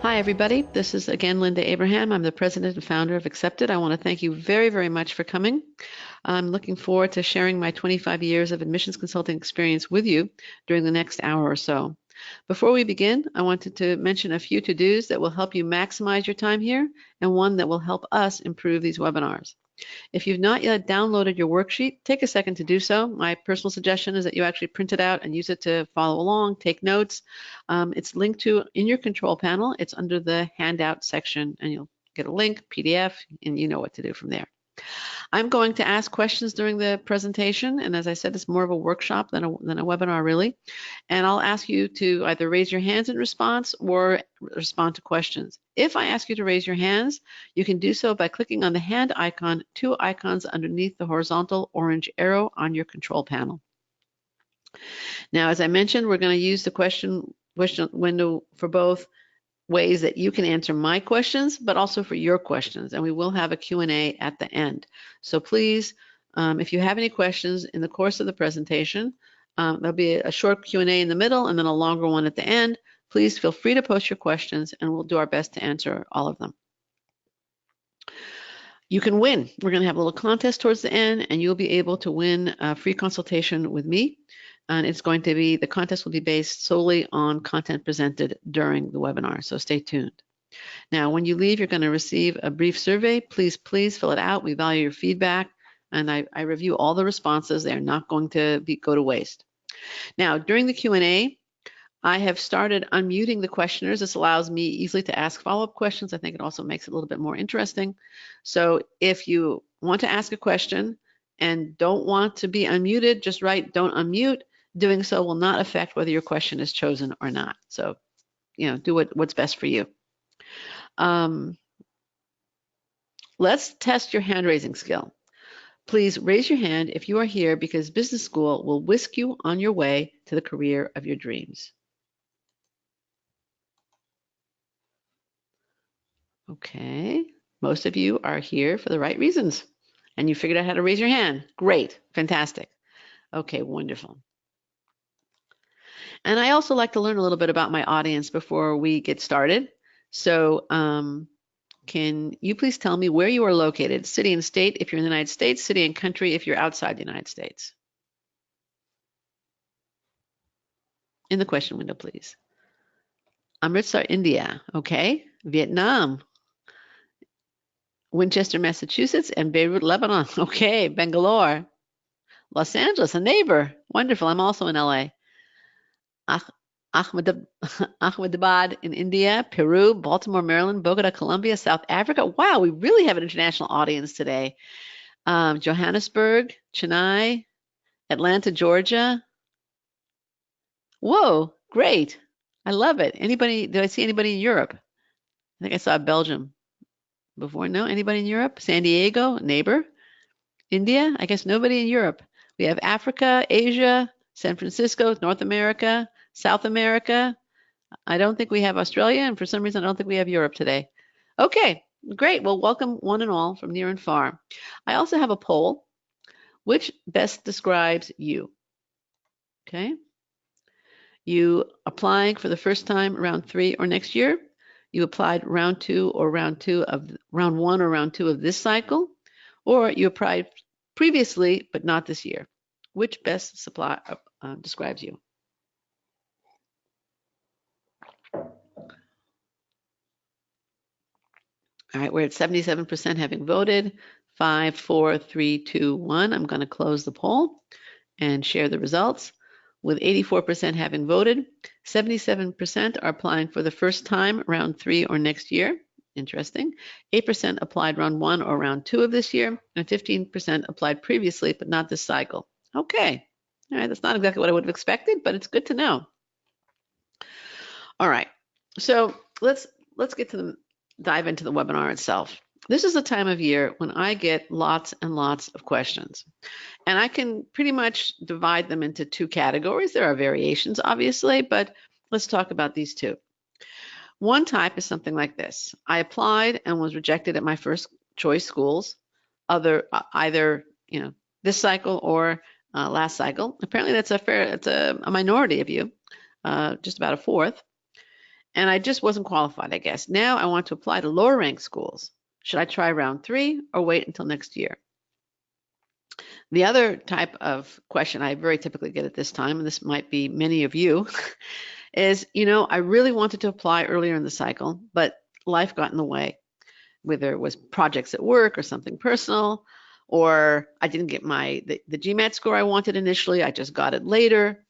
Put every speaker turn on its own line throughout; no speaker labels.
Hi, everybody. This is again Linda Abraham. I'm the president and founder of Accepted. I want to thank you very, very much for coming. I'm looking forward to sharing my 25 years of admissions consulting experience with you during the next hour or so. Before we begin, I wanted to mention a few to-dos that will help you maximize your time here and one that will help us improve these webinars. If you've not yet downloaded your worksheet, take a second to do so. My personal suggestion is that you actually print it out and use it to follow along, take notes. It's linked to in your control panel. It's under the handout section, and you'll get a link, PDF, and you know what to do from there. I'm going to ask questions during the presentation, and as I said, it's more of a workshop than a webinar, really. And I'll ask you to either raise your hands in response or respond to questions. If I ask you to raise your hands, you can do so by clicking on the hand icon, two icons underneath the horizontal orange arrow on your control panel. Now, as I mentioned, we're going to use the question window for both ways that you can answer my questions, but also for your questions. And we will have a Q&A at the end. So please, if you have any questions in the course of the presentation, there'll be a short Q&A in the middle and then a longer one at the end. Please feel free to post your questions and we'll do our best to answer all of them. You can win. We're going to have a little contest towards the end and you'll be able to win a free consultation with me. And it's going to be, the contest will be based solely on content presented during the webinar, so stay tuned. Now, when you leave, you're going to receive a brief survey. Please fill it out. We value your feedback, and I review all the responses. They're not going to go to waste. Now, during the Q&A, I have started unmuting the questioners. This allows me easily to ask follow-up questions. I think it also makes it a little bit more interesting. So if you want to ask a question and don't want to be unmuted, just write "don't unmute." Doing so will not affect whether your question is chosen or not. So, do what's best for you. Let's test your hand-raising skill. Please raise your hand if you are here because business school will whisk you on your way to the career of your dreams. Okay, most of you are here for the right reasons and you figured out how to raise your hand. Great, fantastic. Okay, wonderful. And I also like to learn a little bit about my audience before we get started. So can you please tell me where you are located? City and state if you're in the United States, city and country if you're outside the United States. In the question window, please. Amritsar, India. Okay. Vietnam. Winchester, Massachusetts, and Beirut, Lebanon. Okay. Bangalore. Los Angeles, a neighbor. Wonderful. I'm also in LA. Ahmedabad in India, Peru, Baltimore, Maryland, Bogota, Colombia, South Africa. Wow, we really have an international audience today. Johannesburg, Chennai, Atlanta, Georgia. Whoa, great. I love it. Did I see anybody in Europe? I think I saw Belgium before. No, anybody in Europe? San Diego, neighbor. India, I guess nobody in Europe. We have Africa, Asia, San Francisco, North America, South America. I don't think we have Australia, and for some reason, I don't think we have Europe today. Okay, great. Well, welcome one and all from near and far. I also have a poll. Which best describes you? Okay. You applying for the first time round 3 or next year? You applied round 1 or round 2 of this cycle? Or you applied previously, but not this year? Which best describes you? All right, we're at 77% having voted. 5, 4, 3, 2, 1. I'm going to close the poll and share the results. With 84% having voted, 77% are applying for the first time round 3 or next year. Interesting. 8% applied round 1 or round 2 of this year, and 15% applied previously, but not this cycle. Okay. All right, that's not exactly what I would have expected, but it's good to know. All right. So let's dive into the webinar itself. This is the time of year when I get lots and lots of questions. And I can pretty much divide them into 2 categories. There are variations, obviously, but let's talk about these 2. One type is something like this. I applied and was rejected at my first choice schools, either this cycle or last cycle. Apparently that's a minority of you, just about a fourth. and I just wasn't qualified, I guess. Now I want to apply to lower ranked schools. Should I try round 3 or wait until next year? The other type of question I very typically get at this time, and this might be many of you, is, I really wanted to apply earlier in the cycle, but life got in the way, whether it was projects at work or something personal, or I didn't get the GMAT score I wanted initially, I just got it later.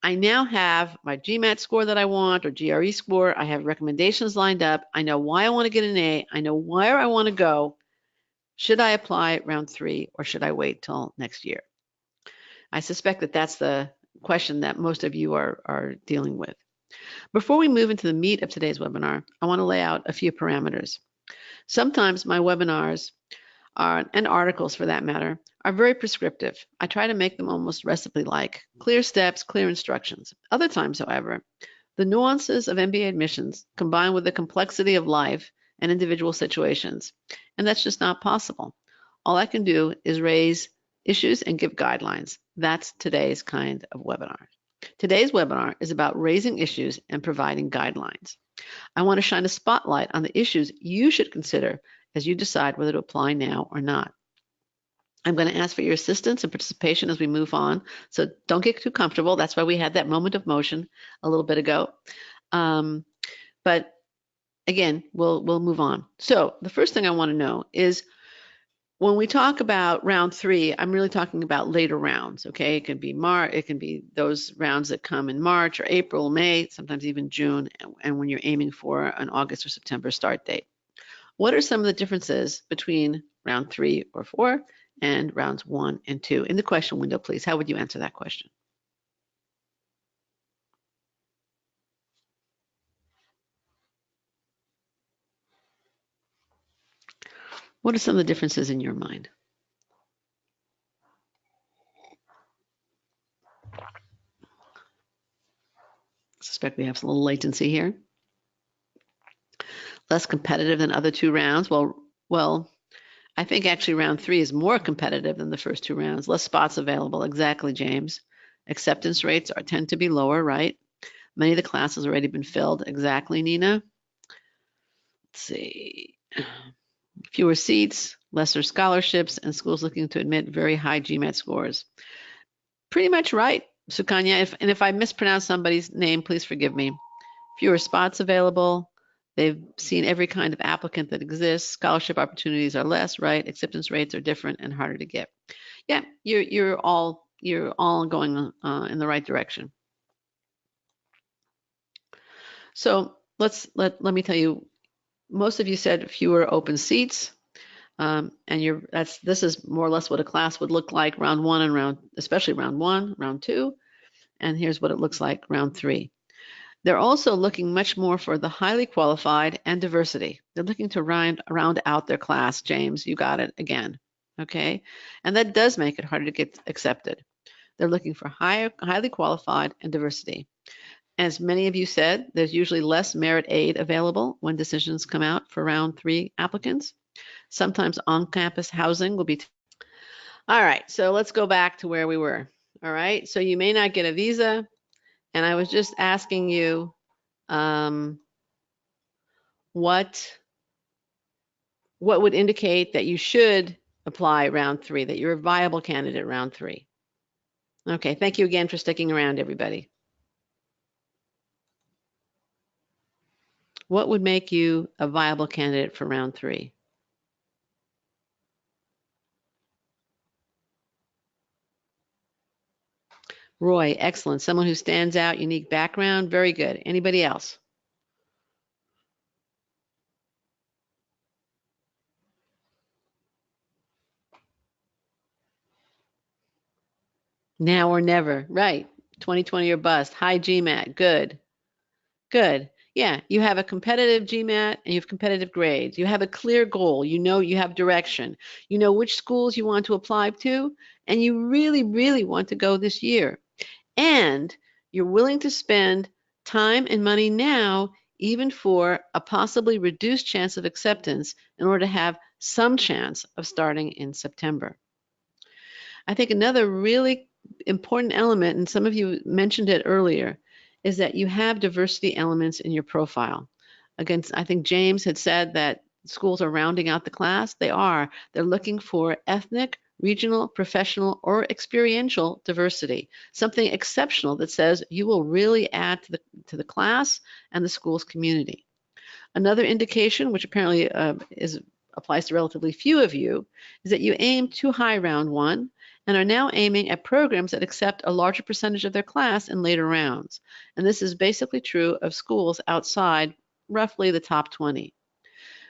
I now have my GMAT score that I want, or GRE score. I have recommendations lined up. I know why I want to get an A. I know where I want to go. Should I apply round 3 or should I wait till next year? I suspect that that's the question that most of you are dealing with. Before we move into the meat of today's webinar, I want to lay out a few parameters. Sometimes my webinars and articles for that matter are very prescriptive. I try to make them almost recipe-like, clear steps, clear instructions. Other times, however, the nuances of MBA admissions combine with the complexity of life and individual situations, and that's just not possible. All I can do is raise issues and give guidelines. That's today's kind of webinar. Today's webinar is about raising issues and providing guidelines. I want to shine a spotlight on the issues you should consider as you decide whether to apply now or not. I'm going to ask for your assistance and participation as we move on, so don't get too comfortable. That's why we had that moment of motion a little bit ago. But again, we'll move on. So the first thing I want to know is, when we talk about round 3, I'm really talking about later rounds, okay? It can be it can be those rounds that come in March or April, May, sometimes even June, and when you're aiming for an August or September start date. What are some of the differences between round 3 or 4 and rounds 1 and 2? In the question window, please. How would you answer that question? What are some of the differences in your mind? I suspect we have some little latency here. Less competitive than other 2 rounds. Well, I think actually round 3 is more competitive than the first 2 rounds. Less spots available. Exactly, James. Acceptance rates tend to be lower, right? Many of the classes already been filled. Exactly, Nina. Let's see. Fewer seats, lesser scholarships, and schools looking to admit very high GMAT scores. Pretty much right, Sukanya. If I mispronounce somebody's name, please forgive me. Fewer spots available. They've seen every kind of applicant that exists. Scholarship opportunities are less, right? Acceptance rates are different and harder to get. Yeah, you're all going in the right direction. So let me tell you. Most of you said fewer open seats, and this is more or less what a class would look like round 1 and especially round 1, round 2, and here's what it looks like round 3. They're also looking much more for the highly qualified and diversity. They're looking to round out their class, James. You got it again, okay? And that does make it harder to get accepted. They're looking for highly qualified and diversity. As many of you said, there's usually less merit aid available when decisions come out for round 3 applicants. Sometimes on-campus housing will be. All right, so let's go back to where we were. All right, so you may not get a visa, and I was just asking you what would indicate that you should apply round 3, that you're a viable candidate round 3. Okay, thank you again for sticking around, everybody. What would make you a viable candidate for round 3? Roy, excellent. Someone who stands out, unique background, very good. Anybody else? Now or never, right. 2020 or bust, high GMAT, good. Good. Yeah, you have a competitive GMAT and you have competitive grades. You have a clear goal. You know you have direction. You know which schools you want to apply to, and you really, really want to go this year. And you're willing to spend time and money now, even for a possibly reduced chance of acceptance, in order to have some chance of starting in September. I think another really important element, and some of you mentioned it earlier, is that you have diversity elements in your profile. Again, I think James had said that schools are rounding out the class. They are. They're looking for ethnic, regional, professional, or experiential diversity, something exceptional that says you will really add to the class and the school's community. Another indication, which apparently applies to relatively few of you, is that you aim too high round one and are now aiming at programs that accept a larger percentage of their class in later rounds. And this is basically true of schools outside roughly the top 20.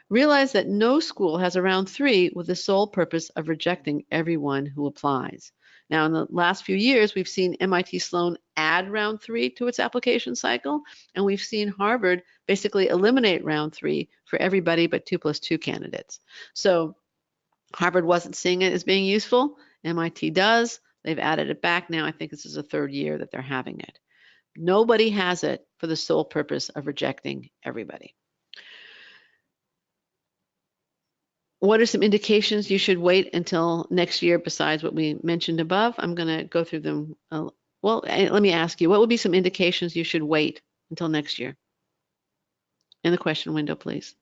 Realize that no school has a round three with the sole purpose of rejecting everyone who applies. Now, in the last few years, we've seen MIT Sloan add round three to its application cycle, and we've seen Harvard basically eliminate round three for everybody but 2+2 candidates. So Harvard wasn't seeing it as being useful. MIT does. They've added it back now. I think this is the third year that they're having it. Nobody has it for the sole purpose of rejecting everybody. What are some indications you should wait until next year besides what we mentioned above? I'm going to go through them. Well, let me ask you, what would be some indications you should wait until next year? In the question window, please.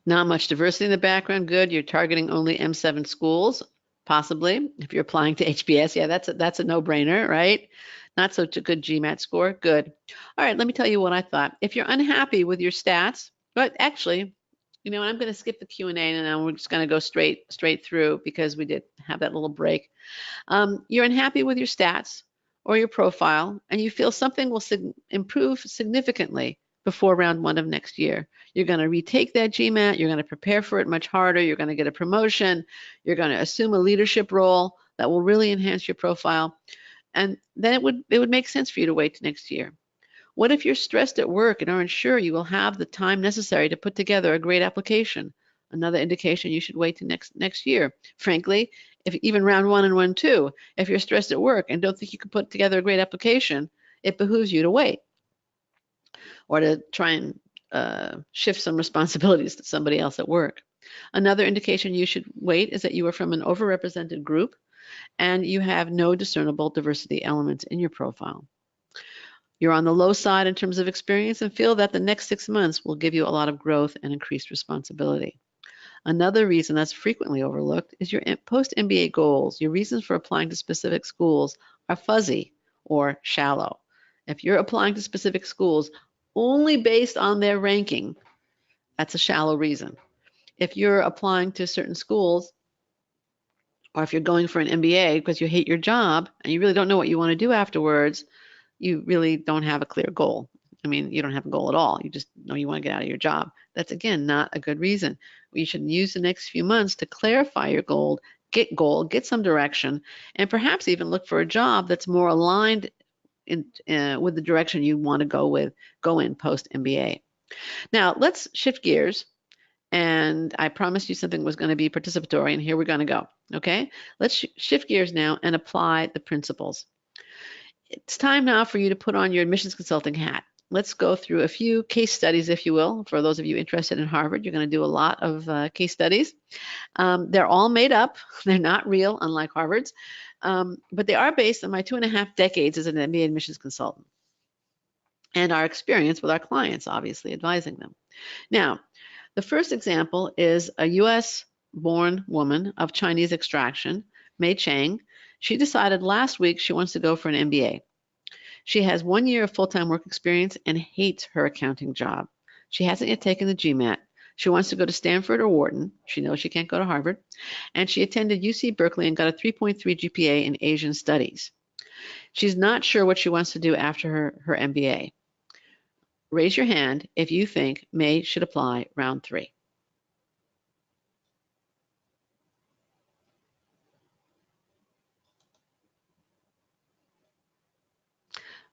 Not much diversity in the background. Good. You're targeting only M7 schools, possibly. If you're applying to HBS, yeah, that's a no-brainer, right? Not such a good GMAT score. Good. All right, let me tell you what I thought. If you're unhappy with your stats, but actually, you know, I'm going to skip the Q&A and then we're just going to go straight through because we did have that little break. You're unhappy with your stats or your profile, and you feel something will improve significantly before round one of next year. You're going to retake that GMAT. You're going to prepare for it much harder. You're going to get a promotion. You're going to assume a leadership role that will really enhance your profile. And then it would make sense for you to wait to next year. What if you're stressed at work and aren't sure you will have the time necessary to put together a great application? Another indication you should wait to next year. Frankly, if even round one and round two, if you're stressed at work and don't think you can put together a great application, it behooves you to wait or to try and shift some responsibilities to somebody else at work. Another indication you should wait is that you are from an overrepresented group and you have no discernible diversity elements in your profile. You're on the low side in terms of experience and feel that the next 6 months will give you a lot of growth and increased responsibility. Another reason that's frequently overlooked is your post-MBA goals. Your reasons for applying to specific schools are fuzzy or shallow. If you're applying to specific schools only based on their ranking, that's a shallow reason. If you're applying to certain schools, or if you're going for an MBA because you hate your job and you really don't know what you want to do afterwards, you really don't have a clear goal. I mean, you don't have a goal at all. You just know you want to get out of your job. That's, again, not a good reason. You should use the next few months to clarify your goal, get some direction, and perhaps even look for a job that's more aligned with the direction you want to go in post-MBA. Now, let's shift gears. And I promised you something was going to be participatory, and here we're going to go. Okay? Let's shift gears now and apply the principles. It's time now for you to put on your admissions consulting hat. Let's go through a few case studies, if you will. For those of you interested in Harvard, you're going to do a lot of case studies. They're all made up. They're not real, unlike Harvard's. But they are based on my 2.5 decades as an MBA admissions consultant and our experience with our clients, obviously, advising them. Now, the first example is a US-born woman of Chinese extraction, Mei Chang. She decided last week she wants to go for an MBA. She has 1 year of full-time work experience and hates her accounting job. She hasn't yet taken the GMAT. She wants to go to Stanford or Wharton. She knows she can't go to Harvard. And she attended UC Berkeley and got a 3.3 GPA in Asian Studies. She's not sure what she wants to do after her MBA. Raise your hand if you think May should apply round 3.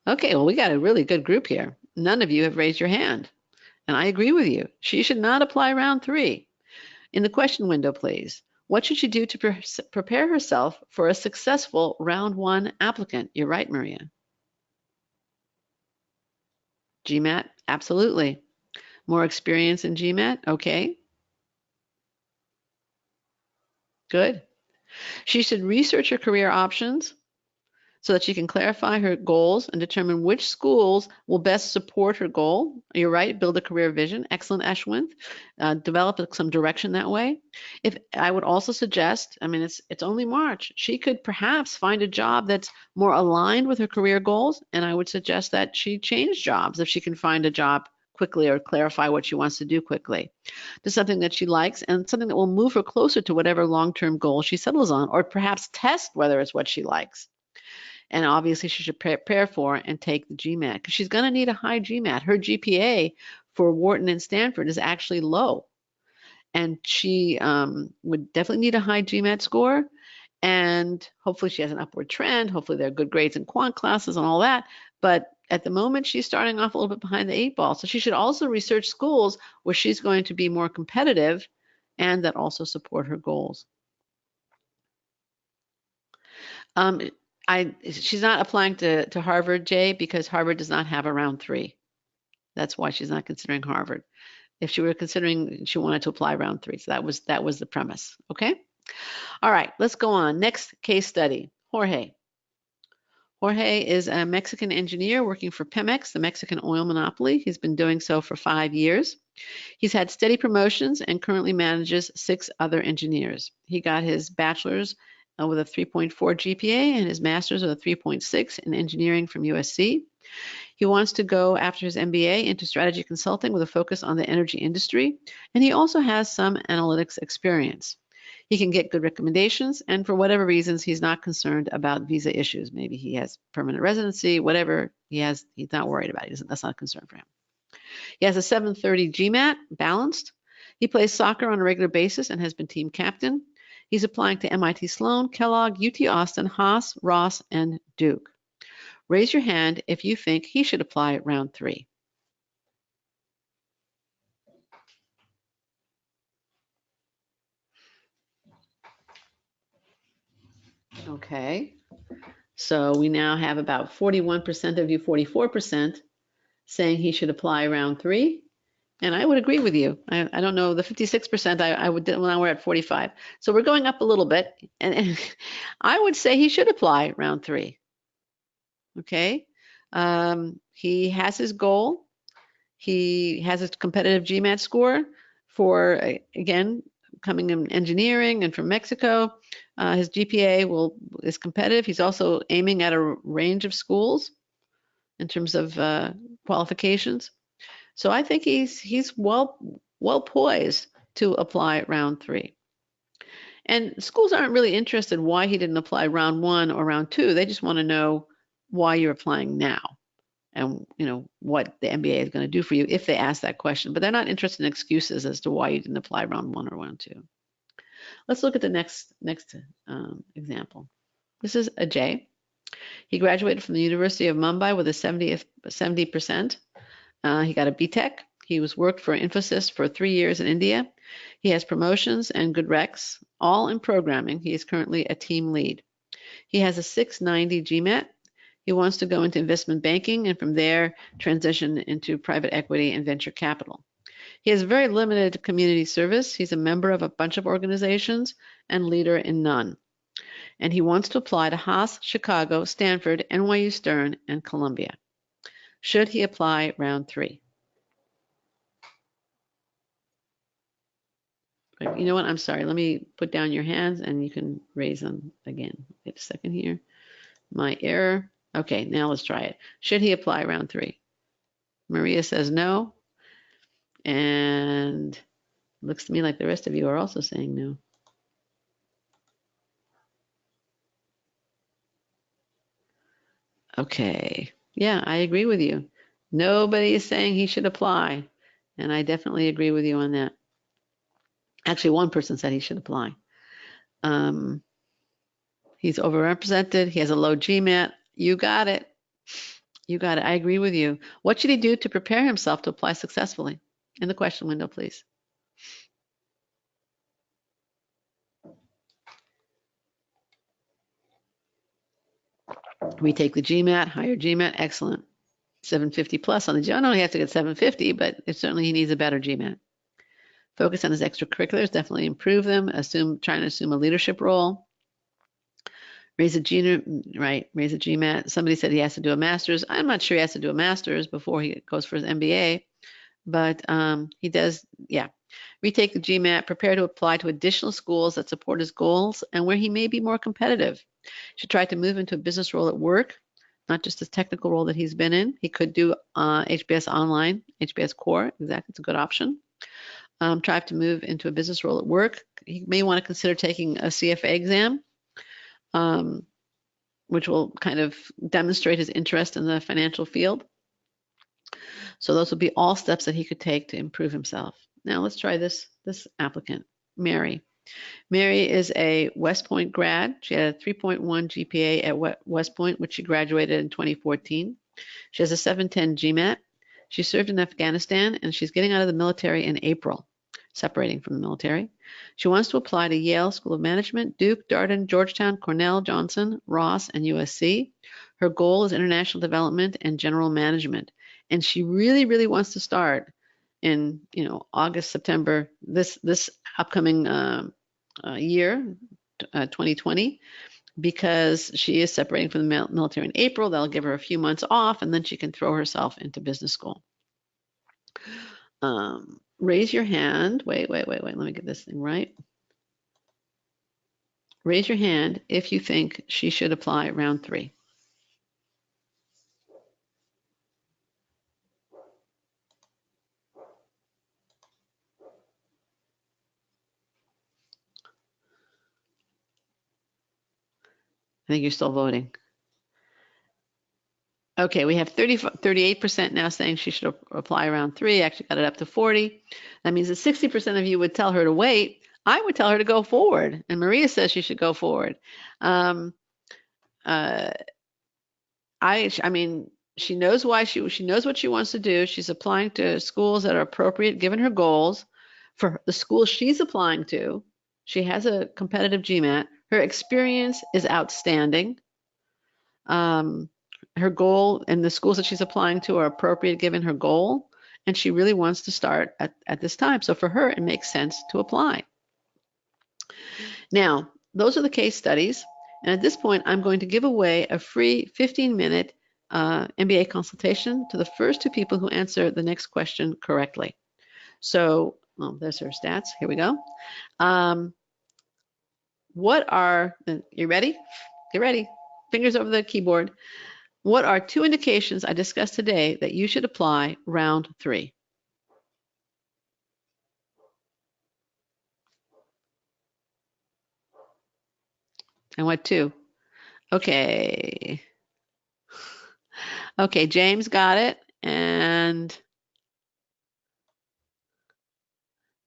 Okay, well, we got a really good group here. None of you have raised your hand. And I agree with you. She should not apply round 3. In the question window, please. What should she do to prepare herself for a successful round 1 applicant? You're right, Maria. GMAT? Absolutely. More experience in GMAT? Okay. Good. She should research her career options so that she can clarify her goals and determine which schools will best support her goal. You're right, build a career vision. Excellent, Ashwin. Develop some direction that way. If I would also suggest, I mean, it's only March. She could perhaps find a job that's more aligned with her career goals, and I would suggest that she change jobs if she can find a job quickly or clarify what she wants to do quickly to something that she likes and something that will move her closer to whatever long-term goal she settles on, or perhaps test whether it's what she likes. And obviously she should prepare for and take the GMAT because she's going to need a high GMAT. Her GPA for Wharton and Stanford is actually low. And she would definitely need a high GMAT score. And hopefully she has an upward trend. Hopefully there are good grades in quant classes and all that. But at the moment, she's starting off a little bit behind the 8 ball. So she should also research schools where she's going to be more competitive and that also support her goals. She's not applying to Harvard, Jay, because Harvard does not have a round 3. That's why she's not considering Harvard. If she were considering, she wanted to apply round 3. So that was the premise. Okay. All right, let's go on. Next case study, Jorge. Jorge is a Mexican engineer working for Pemex, the Mexican oil monopoly. He's been doing so for 5 years. He's had steady promotions and currently manages 6 other engineers. He got his bachelor's with a 3.4 GPA and his master's with a 3.6 in engineering from USC. He wants to go after his MBA into strategy consulting with a focus on the energy industry, and he also has some analytics experience. He can get good recommendations, and for whatever reasons, he's not concerned about visa issues. Maybe he has permanent residency, whatever he has, he's not worried about it. That's not a concern for him. He has a 730 GMAT, balanced. He plays soccer on a regular basis and has been team captain. He's applying to MIT Sloan, Kellogg, UT Austin, Haas, Ross, and Duke. Raise your hand if you think he should apply round 3. Okay, so we now have about 41% of you, 44% saying he should apply round 3. And I would agree with you. I don't know, the 56% I would, now we're at 45. So we're going up a little bit. And I would say he should apply round 3. Okay. He has his goal. He has a competitive GMAT score for, again, coming in engineering and from Mexico. His GPA is competitive. He's also aiming at a range of schools in terms of qualifications. So I think he's well poised to apply round 3. And schools aren't really interested why he didn't apply round 1 or round 2. They just want to know why you're applying now and what the MBA is going to do for you if they ask that question. But they're not interested in excuses as to why you didn't apply round 1 or round 2. Let's look at the next example. This is Ajay. He graduated from the University of Mumbai with a 70%. He got a BTech. He was worked for Infosys for 3 years in India. He has promotions and good recs, all in programming. He is currently a team lead. He has a 690 GMAT. He wants to go into investment banking and from there transition into private equity and venture capital. He has very limited community service. He's a member of a bunch of organizations and leader in none. And he wants to apply to Haas, Chicago, Stanford, NYU Stern, and Columbia. Should he apply round 3? You know what? I'm sorry. Let me put down your hands and you can raise them again. Wait a second here. My error. Okay, now let's try it. Should he apply round 3? Maria says no. And looks to me like the rest of you are also saying no. Okay. Yeah, I agree with you. Nobody is saying he should apply. And I definitely agree with you on that. Actually, one person said he should apply. He's overrepresented. He has a low GMAT. You got it. You got it. I agree with you. What should he do to prepare himself to apply successfully? In the question window, please. Retake the GMAT, higher GMAT. Excellent. 750 plus on the GMAT. I know he has to get 750, but certainly he needs a better GMAT. Focus on his extracurriculars, definitely improve them. Trying to assume a leadership role. Raise a GMAT. Somebody said he has to do a master's. I'm not sure he has to do a master's before he goes for his MBA, but he does, yeah. Retake the GMAT, prepare to apply to additional schools that support his goals and where he may be more competitive. Should try to move into a business role at work, not just a technical role that he's been in. He could do HBS Online, HBS Core, exactly, it's a good option. Try to move into a business role at work. He may want to consider taking a CFA exam, which will kind of demonstrate his interest in the financial field. So those would be all steps that he could take to improve himself. Now let's try this applicant, Mary. Mary is a West Point grad. She had a 3.1 GPA at West Point, which she graduated in 2014. She has a 710 GMAT. She served in Afghanistan, and she's getting out of the military in April, separating from the military. She wants to apply to Yale School of Management, Duke, Darden, Georgetown, Cornell, Johnson, Ross, and USC. Her goal is international development and general management. And she really, really wants to start in, August, September, this upcoming year, 2020, because she is separating from the military in April. That'll give her a few months off, and then she can throw herself into business school. Raise your hand. Wait. Let me get this thing right. Raise your hand if you think she should apply round 3. I think you're still voting. Okay, we have 38% now saying she should apply round 3. Actually got it up to 40. That means that 60% of you would tell her to wait. I would tell her to go forward. And Maria says she should go forward. I mean, she knows why she knows what she wants to do. She's applying to schools that are appropriate given her goals. For the school she's applying to, she has a competitive GMAT. Her experience is outstanding. Her goal and the schools that she's applying to are appropriate given her goal, and she really wants to start at this time. So for her, it makes sense to apply. Now, those are the case studies. And at this point, I'm going to give away a free 15-minute MBA consultation to the first 2 people who answer the next question correctly. So, there's her stats. Here we go. You ready? Get ready. Fingers over the keyboard. What are 2 indications I discussed today that you should apply round 3? And what 2? Okay. Okay, James got it. And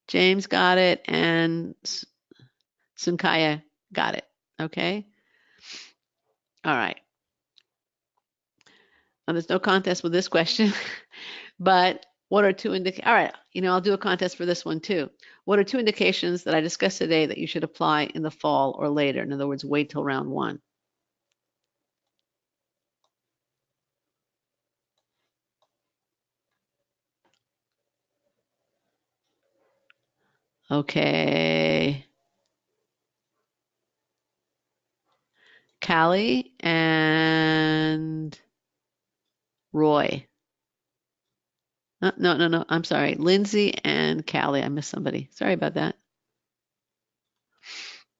James got it. And Sunkaya got it. Okay. All right. Now, there's no contest with this question, but what are 2 indications? All right, I'll do a contest for this one too. What are 2 indications that I discussed today that you should apply in the fall or later? In other words, wait till round 1. Okay. Callie and Roy. No. I'm sorry. Lindsay and Callie. I missed somebody. Sorry about that.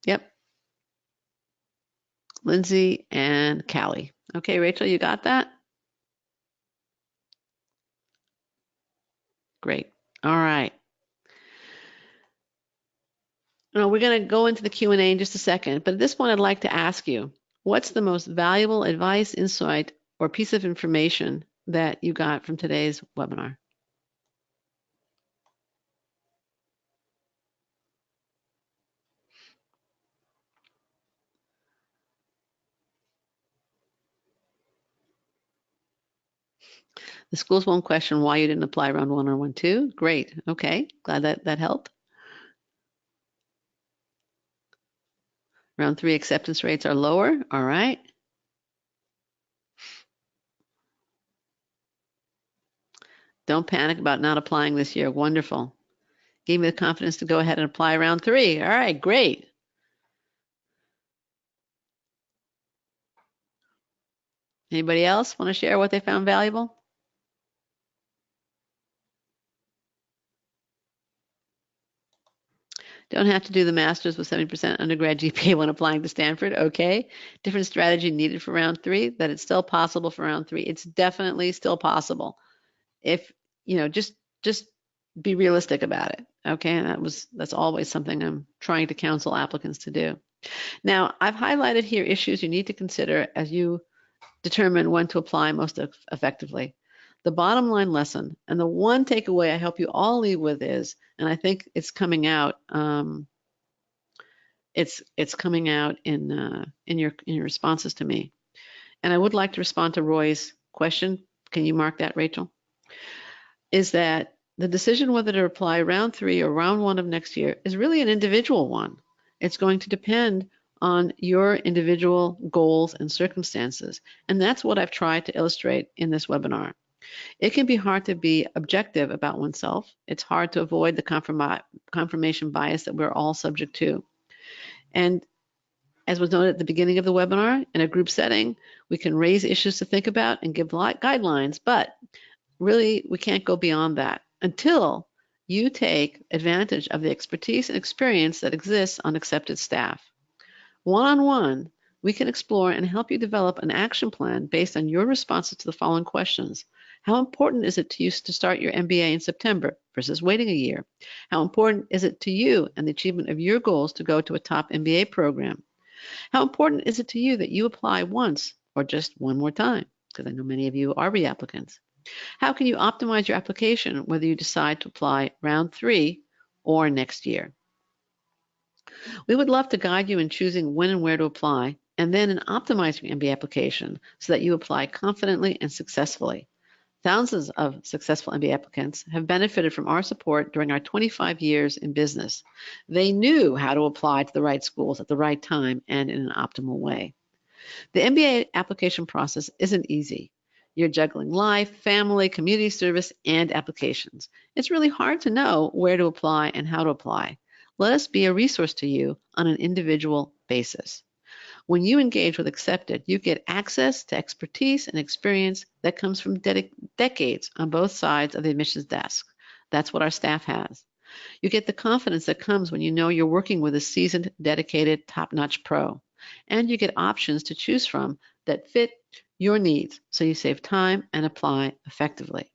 Yep. Lindsay and Callie. Okay, Rachel, you got that? Great. All right. Now, we're going to go into the Q&A in just a second, but at this point, I'd like to ask you, what's the most valuable advice, insight, or piece of information that you got from today's webinar? The schools won't question why you didn't apply round 1 or round 2. Great. Okay. Glad that helped. Round 3 acceptance rates are lower. All right. Don't panic about not applying this year. Wonderful. Gave me the confidence to go ahead and apply round 3. All right, great. Anybody else want to share what they found valuable? Don't have to do the master's with 70% undergrad GPA when applying to Stanford. Okay. Different strategy needed for round 3, that it's still possible for round 3. It's definitely still possible. If, just be realistic about it. Okay. And that's always something I'm trying to counsel applicants to do. Now, I've highlighted here issues you need to consider as you determine when to apply most effectively. The bottom line lesson, and the one takeaway I hope you all leave with is, and I think it's coming out, it's coming out in your responses to me. And I would like to respond to Roy's question. Can you mark that, Rachel? Is that the decision whether to apply round 3 or round 1 of next year is really an individual one. It's going to depend on your individual goals and circumstances. And that's what I've tried to illustrate in this webinar. It can be hard to be objective about oneself. It's hard to avoid the confirmation bias that we're all subject to. And as was noted at the beginning of the webinar, in a group setting, we can raise issues to think about and give guidelines, but really we can't go beyond that until you take advantage of the expertise and experience that exists on accepted staff. One-on-one, we can explore and help you develop an action plan based on your responses to the following questions. How important is it to you to start your MBA in September versus waiting a year? How important is it to you and the achievement of your goals to go to a top MBA program? How important is it to you that you apply once or just one more time? Because I know many of you are reapplicants. How can you optimize your application whether you decide to apply round 3 or next year? We would love to guide you in choosing when and where to apply, and then in optimizing your MBA application so that you apply confidently and successfully. Thousands of successful MBA applicants have benefited from our support during our 25 years in business. They knew how to apply to the right schools at the right time and in an optimal way. The MBA application process isn't easy. You're juggling life, family, community service, and applications. It's really hard to know where to apply and how to apply. Let us be a resource to you on an individual basis. When you engage with Accepted, you get access to expertise and experience that comes from decades on both sides of the admissions desk. That's what our staff has. You get the confidence that comes when you know you're working with a seasoned, dedicated, top-notch pro. And you get options to choose from that fit your needs, so you save time and apply effectively.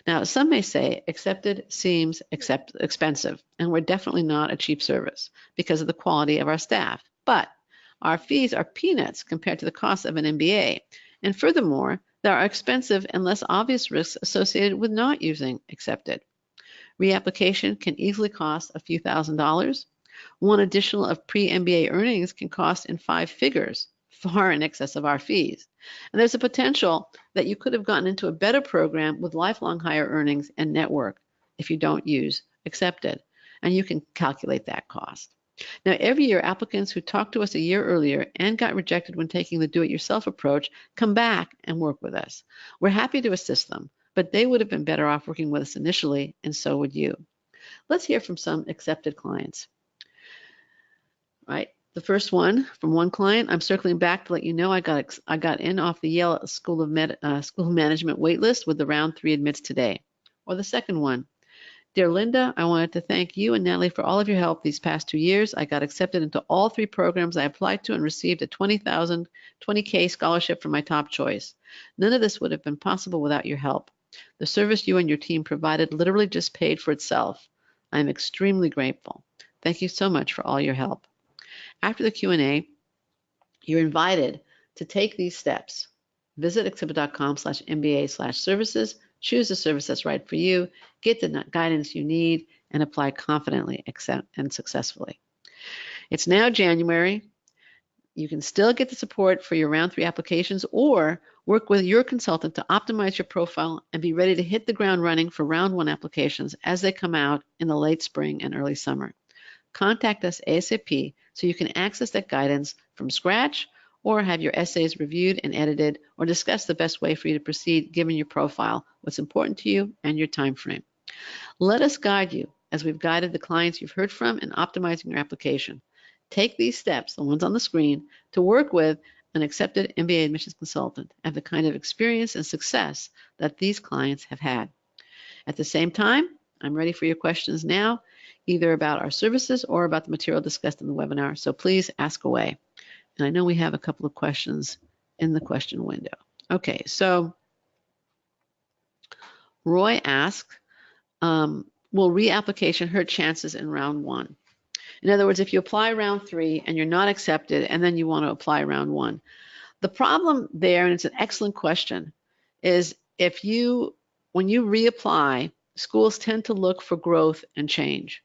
Now, some may say Accepted seems expensive, and we're definitely not a cheap service because of the quality of our staff. But our fees are peanuts compared to the cost of an MBA. And furthermore, there are expensive and less obvious risks associated with not using Accepted. Reapplication can easily cost a few $1,000s. One additional of pre-MBA earnings can cost in 5 figures, far in excess of our fees. And there's a potential that you could have gotten into a better program with lifelong higher earnings and network if you don't use Accepted. And you can calculate that cost. Now, every year, applicants who talked to us a year earlier and got rejected when taking the do-it-yourself approach come back and work with us. We're happy to assist them, but they would have been better off working with us initially, and so would you. Let's hear from some Accepted clients. Right. The first one from one client, I'm circling back to let you know I got in off the Yale School of Management waitlist with the round 3 admits today. Or the second one, dear Linda, I wanted to thank you and Natalie for all of your help these past 2 years. I got accepted into all 3 programs I applied to and received a $20K scholarship for my top choice. None of this would have been possible without your help. The service you and your team provided literally just paid for itself. I am extremely grateful. Thank you so much for all your help. After the Q&A, you're invited to take these steps. Visit accepted.com/MBA/services, choose the service that's right for you, get the guidance you need, and apply confidently and successfully. It's now January. You can still get the support for your round 3 applications or work with your consultant to optimize your profile and be ready to hit the ground running for round 1 applications as they come out in the late spring and early summer. Contact us ASAP so you can access that guidance from scratch or have your essays reviewed and edited, or discuss the best way for you to proceed given your profile, what's important to you, and your time frame. Let us guide you as we've guided the clients you've heard from in optimizing your application. Take these steps, the ones on the screen, to work with an accepted MBA admissions consultant and the kind of experience and success that these clients have had. At the same time, I'm ready for your questions now, either about our services or about the material discussed in the webinar, so please ask away. And I know we have a couple of questions in the question window. Okay, so Roy asked, will reapplication hurt chances in round 1? In other words, if you apply round 3 and you're not accepted and then you want to apply round 1, the problem there, and it's an excellent question, is when you reapply, schools tend to look for growth and change.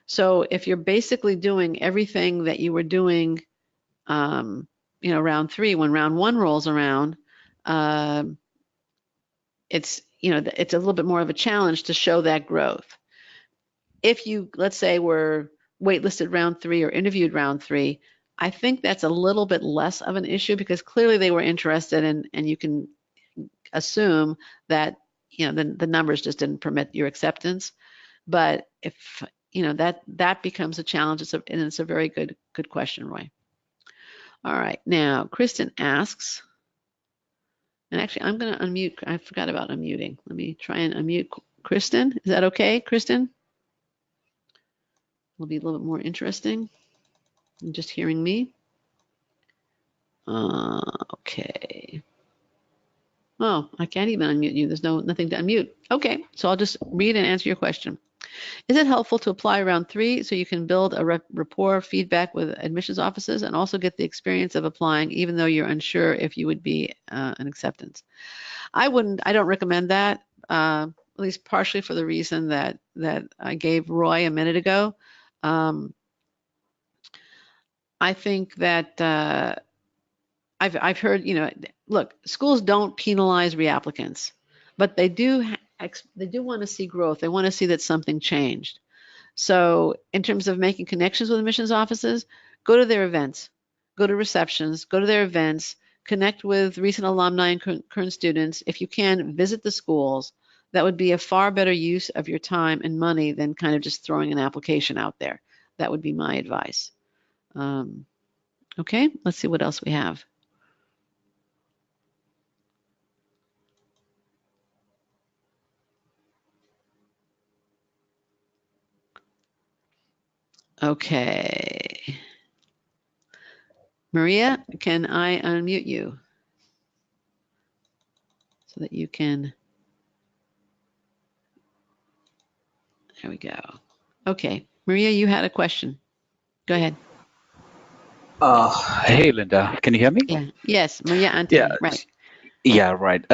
So if you're basically doing everything that you were doing, round 3, when round 1 rolls around, it's a little bit more of a challenge to show that growth. If you, let's say, were waitlisted round 3 or interviewed round 3, I think that's a little bit less of an issue because clearly they were interested, and you can assume that the numbers just didn't permit your acceptance. But if that becomes a challenge, and it's a very good question, Roy. All right, now Kristen asks, and actually I'm going to unmute. I forgot about unmuting. Let me try and unmute Kristen. Is that okay, Kristen? Will be a little bit more interesting than just hearing me. Okay. Oh, I can't even unmute you. There's nothing to unmute. Okay, so I'll just read and answer your question. Is it helpful to apply round 3 so you can build a rapport feedback with admissions offices and also get the experience of applying even though you're unsure if you would be an acceptance? I don't recommend that, at least partially for the reason that I gave Roy a minute ago. I think that I've heard, look, schools don't penalize reapplicants, but they do want to see growth. They want to see that something changed. So in terms of making connections with admissions offices, go to their events, go to receptions, go to their events, connect with recent alumni and current students. If you can, visit the schools. That would be a far better use of your time and money than kind of just throwing an application out there. That would be my advice. Okay, let's see what else we have. Okay. Maria, can I unmute you so that you can? There we go. Okay, Maria, you had a question. Go ahead.
Hey, Linda, can you hear me?
Yeah. Yes, Maria Anthony.
Yeah,
Right.
yeah, right.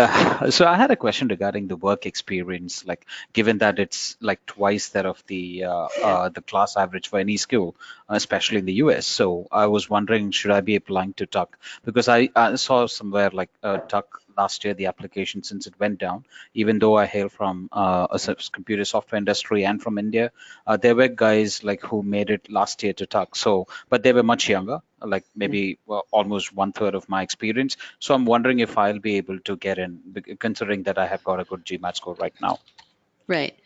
So I had a question regarding the work experience. Like, given that it's like twice that of the class average for any school, especially in the US. So I was wondering, should I be applying to Tuck? Because I saw somewhere like Tuck last year, the application since it went down. Even though I hail from computer software industry and from India, there were guys like who made it last year to Tuck. So, but they were much younger, like maybe almost 1/3 of my experience. So I'm wondering if I'll be able to get in, considering that I have got a good GMAT score right now.
Right.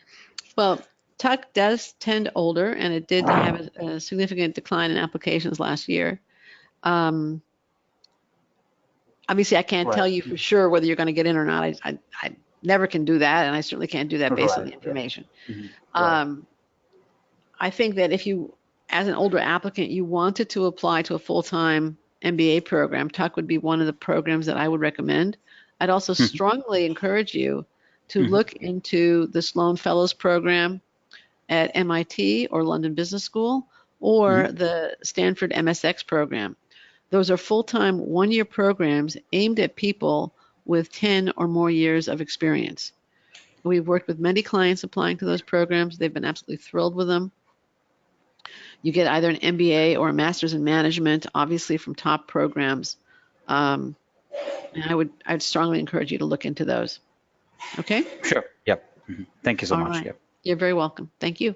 Well, Tuck does tend older, and it did have a significant decline in applications last year. Obviously, I can't tell you for sure whether you're going to get in or not. I never can do that, and I certainly can't do that based on the information. I think that if you, as an older applicant, you wanted to apply to a full-time MBA program, Tuck would be one of the programs that I would recommend. I'd also strongly encourage you to look into the Sloan Fellows program at MIT or London Business School, or the Stanford MSX program. Those are full-time one-year programs aimed at people with 10 or more years of experience. We've worked with many clients applying to those programs. They've been absolutely thrilled with them. You get either an MBA or a master's in management, obviously from top programs. And I'd strongly encourage you to look into those. Okay?
Sure. Yep. Thank you so much.
Right.
Yep.
You're very welcome. Thank you.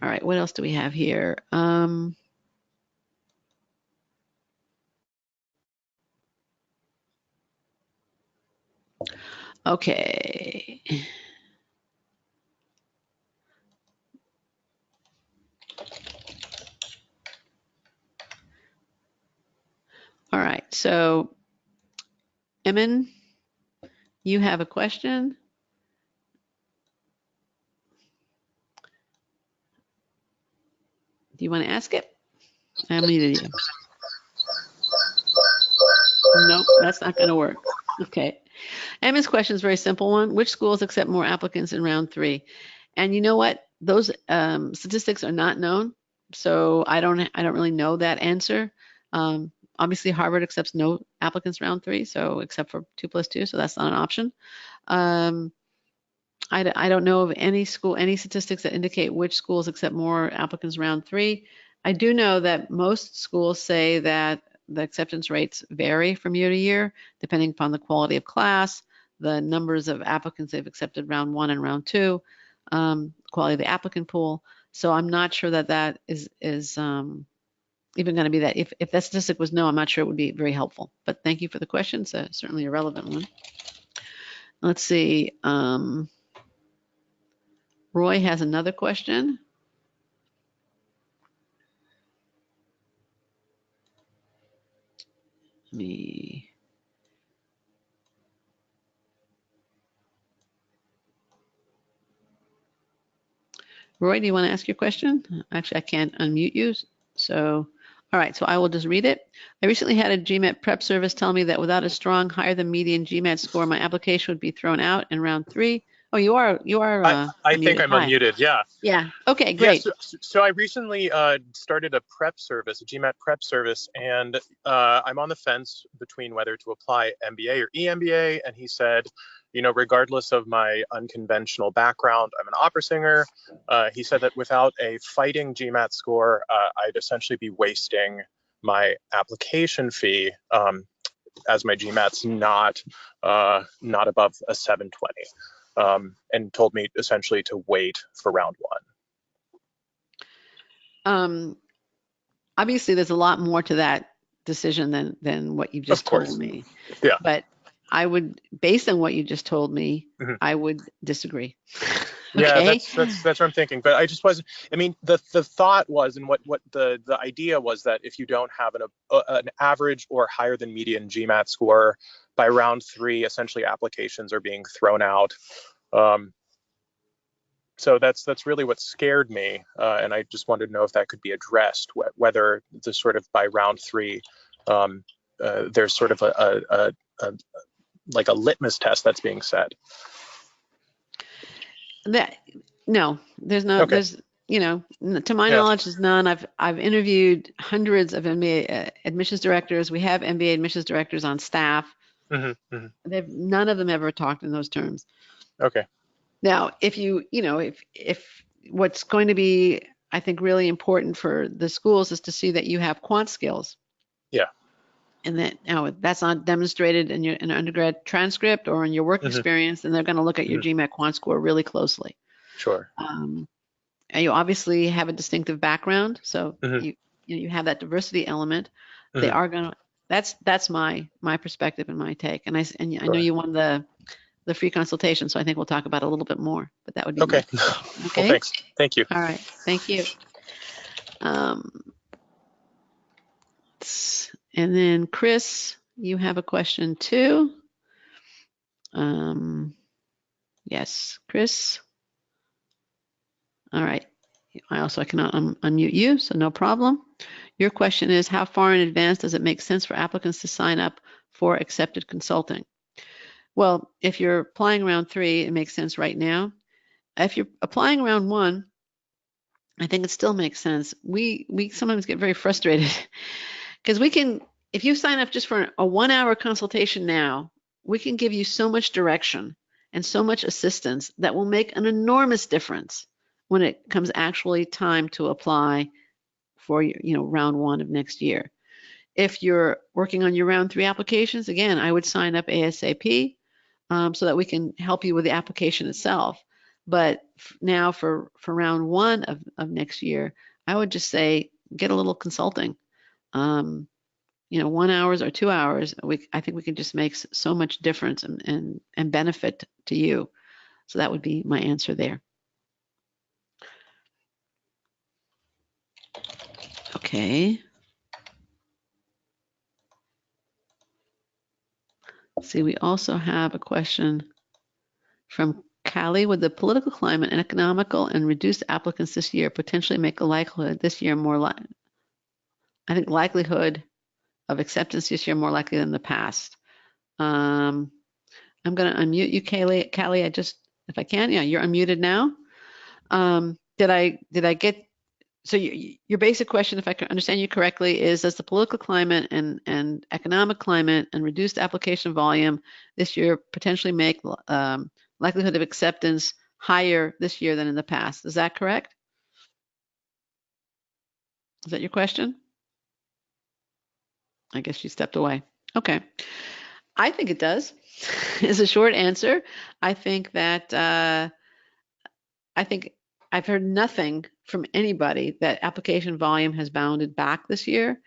All right. What else do we have here? Okay. All right, so Emin, you have a question? Do you want to ask it? I muted you. Nope, that's not going to work. Okay. Emin's question is a very simple one. Which schools accept more applicants in round 3? And you know what? Those statistics are not known, so I don't really know that answer. Obviously, Harvard accepts no applicants round 3, so except for 2+2, so that's not an option. I don't know of any statistics that indicate which schools accept more applicants round 3. I do know that most schools say that the acceptance rates vary from year to year, depending upon the quality of class, the numbers of applicants they've accepted round 1 and round 2, quality of the applicant pool. So I'm not sure that is even going to be that. If that statistic was no, I'm not sure it would be very helpful. But thank you for the question. It's certainly a relevant one. Let's see. Roy has another question. Roy, do you want to ask your question? Actually, I can't unmute you. So, all right, so I will just read it. I recently had a GMAT prep service tell me that without a strong higher than median GMAT score, my application would be thrown out in round 3. Oh, you are
I think
unmuted.
I'm
Hi.
unmuted. Yeah.
Yeah. Okay, great.
Yeah, so I recently started a prep service, a GMAT prep service, and I'm on the fence between whether to apply MBA or EMBA. And he said, you know, regardless of my unconventional background, I'm an opera singer. He said that without a fighting GMAT score, I'd essentially be wasting my application fee, as my GMAT's not above a 720. And told me essentially to wait for round 1.
Obviously, there's a lot more to that decision than what you just told me.
Yeah.
But I would, based on what you just told me, I would disagree.
Yeah,
Okay?
that's what I'm thinking. But I just wasn't. I mean, the thought was, and what the idea was that if you don't have an average or higher than median GMAT score by round 3, essentially applications are being thrown out. So that's really what scared me, and I just wanted to know if that could be addressed, whether the sort of by round 3, there's sort of a like a litmus test that's being set.
No, there's no.
Okay.
There's, you know, to my knowledge, there's none. I've interviewed hundreds of MBA admissions directors. We have MBA admissions directors on staff. None of them ever talked in those terms.
Okay.
Now, if what's going to be, I think, really important for the schools is to see that you have quant skills.
Yeah.
And that now that's not demonstrated in your undergrad transcript or in your work experience, and they're going to look at your GMAT quant score really closely.
Sure.
And you obviously have a distinctive background, so you have that diversity element. They are going to. That's my perspective and my take. And I know you won the free consultation, so I think we'll talk about it a little bit more. But that would be
okay.
Okay.
Well, thanks. Thank you.
All right. Thank you. And then Chris, you have a question too. Yes, Chris. All right. I cannot unmute you, so no problem. Your question is, how far in advance does it make sense for applicants to sign up for accepted consulting? Well, if you're applying round 3, it makes sense right now. If you're applying round 1, I think it still makes sense. We sometimes get very frustrated because if you sign up just for a 1-hour consultation now, we can give you so much direction and so much assistance that will make an enormous difference when it comes actually time to apply for round 1 of next year. If you're working on your round 3 applications, again, I would sign up ASAP so that we can help you with the application itself. But now for round 1 of next year, I would just say get a little consulting. 1 hour or 2 hours, I think we can just make so much difference and benefit to you. So that would be my answer there. Okay. See, we also have a question from Callie. Would the political climate and economical and reduced applicants this year potentially make the likelihood this year likelihood of acceptance this year more likely than the past? I'm going to unmute you, Callie. Callie, if I can, yeah, you're unmuted now. Did I get? So your basic question, if I can understand you correctly, is does the political climate and economic climate and reduced application volume this year potentially make likelihood of acceptance higher this year than in the past? Is that correct? Is that your question? I guess she stepped away. Okay. I think it does, is a short answer. I think that I've heard nothing from anybody that application volume has bounded back this year.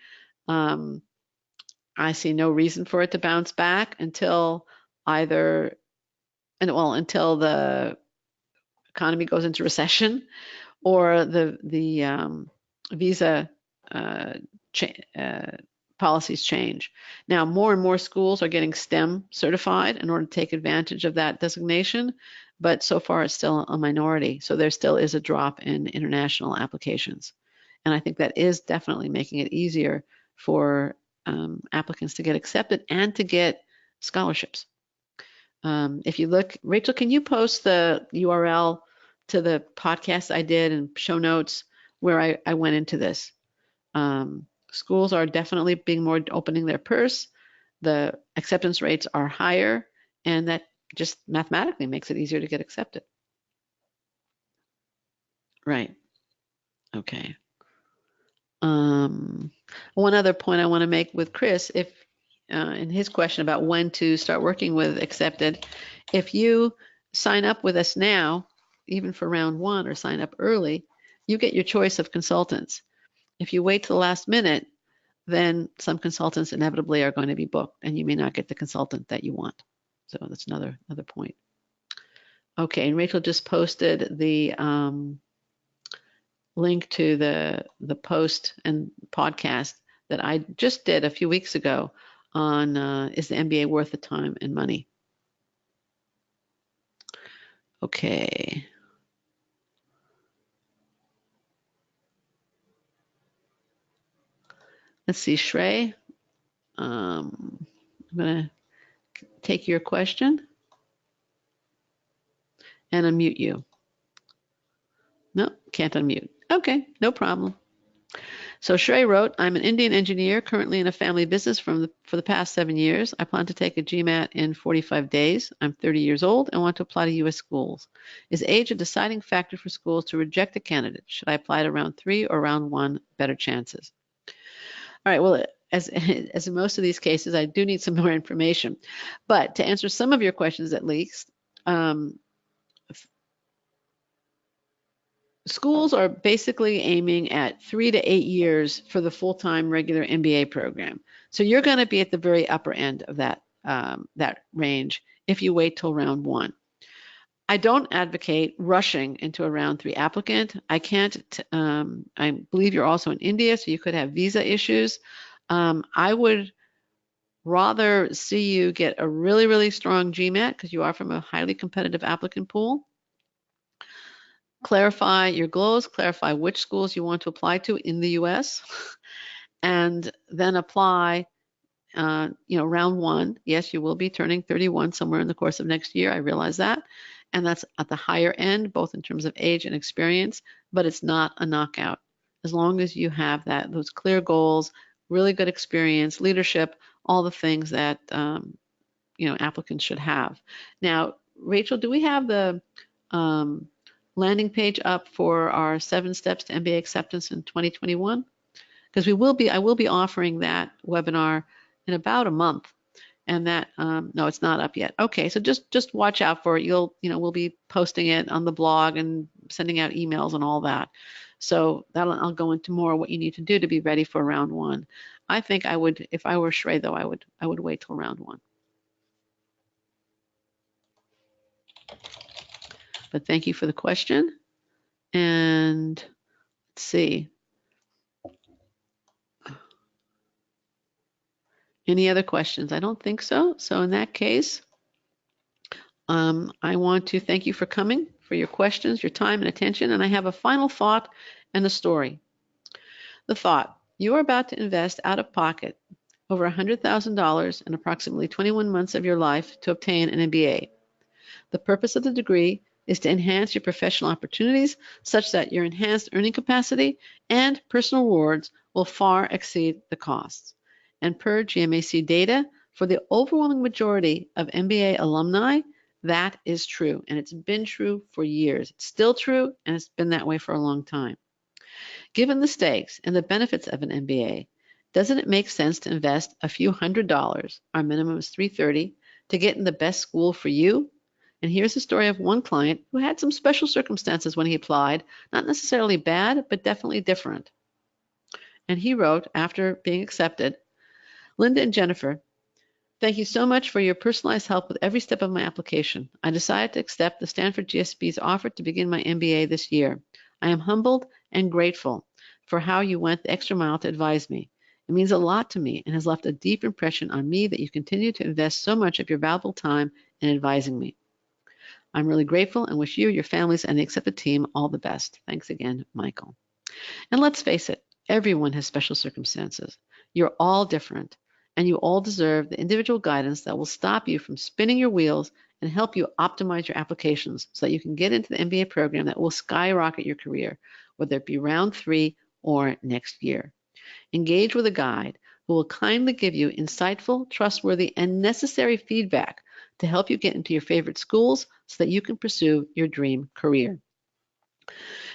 I see no reason for it to bounce back until until the economy goes into recession or the visa policies change. Now, more and more schools are getting STEM certified in order to take advantage of that designation, but so far it's still a minority. So there still is a drop in international applications. And I think that is definitely making it easier for applicants to get accepted and to get scholarships. If you look, Rachel, can you post the URL to the podcast I did and show notes where I went into this? Schools are definitely being more opening their purse. The acceptance rates are higher, and that just mathematically makes it easier to get accepted. Right. Okay. One other point I want to make with Chris, if in his question about when to start working with Accepted, if you sign up with us now, even for round 1 or sign up early, you get your choice of consultants. If you wait till the last minute, then some consultants inevitably are going to be booked and you may not get the consultant that you want. So that's another point. Okay, and Rachel just posted the link to the post and podcast that I just did a few weeks ago on is the MBA worth the time and money? Okay. Let's see, Shrey. I'm going to take your question and unmute you. No, can't unmute. Okay, no problem. So Shrey wrote, I'm an Indian engineer currently in a family business for the past 7 years. I plan to take a GMAT in 45 days. I'm 30 years old and want to apply to U.S. schools. Is age a deciding factor for schools to reject a candidate? Should I apply to round 3 or round 1? Better chances. All right, well, as in most of these cases, I do need some more information. But to answer some of your questions at least, schools are basically aiming at 3 to 8 years for the full-time regular MBA program. So you're going to be at the very upper end of that range if you wait till round 1. I don't advocate rushing into a round 3 applicant. I can't. I believe you're also in India, so you could have visa issues. I would rather see you get a really, really strong GMAT because you are from a highly competitive applicant pool. Clarify your goals, clarify which schools you want to apply to in the US, and then apply, round 1. Yes, you will be turning 31 somewhere in the course of next year. I realize that. And that's at the higher end, both in terms of age and experience, but it's not a knockout. As long as you have those clear goals, really good experience, leadership, all the things that, applicants should have. Now, Rachel, do we have the landing page up for our 7 steps to MBA acceptance in 2021? Because I will be offering that webinar in about a month, and that no, it's not up yet. Okay, so just watch out for it. We'll be posting it on the blog and sending out emails and all that. So I'll go into more what you need to do to be ready for round one. I think I would, if I were Shrey though, I would wait till round one. But thank you for the question. And let's see. Any other questions? I don't think so. So in that case, I want to thank you for coming, for your questions, your time and attention. And I have a final thought and a story. The thought: you are about to invest out of pocket over $100,000 in approximately 21 months of your life to obtain an MBA. The purpose of the degree is to enhance your professional opportunities such that your enhanced earning capacity and personal rewards will far exceed the costs. And per GMAT data, for the overwhelming majority of MBA alumni, that is true. And it's been true for years. It's still true, and it's been that way for a long time. Given the stakes and the benefits of an MBA, doesn't it make sense to invest a few $100s, our minimum is $330, to get in the best school for you? And here's the story of one client who had some special circumstances when he applied, not necessarily bad, but definitely different. And he wrote, after being accepted, Linda and Jennifer, thank you so much for your personalized help with every step of my application. I decided to accept the Stanford GSB's offer to begin my MBA this year. I am humbled and grateful for how you went the extra mile to advise me. It means a lot to me and has left a deep impression on me that you continue to invest so much of your valuable time in advising me. I'm really grateful and wish you, your families, and the accepted team all the best. Thanks again, Michael. And let's face it, everyone has special circumstances. You're all different, and you all deserve the individual guidance that will stop you from spinning your wheels and help you optimize your applications so that you can get into the MBA program that will skyrocket your career, whether it be round 3 or next year. Engage with a guide who will kindly give you insightful, trustworthy, and necessary feedback to help you get into your favorite schools so that you can pursue your dream career.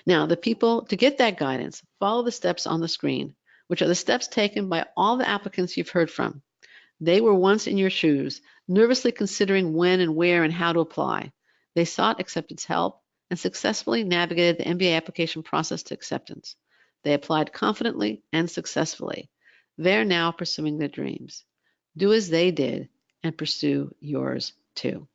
Now, the people, to get that guidance, follow the steps on the screen, which are the steps taken by all the applicants you've heard from. They were once in your shoes, nervously considering when and where and how to apply. They sought acceptance help and successfully navigated the MBA application process to acceptance. They applied confidently and successfully. They're now pursuing their dreams. Do as they did and pursue yours too.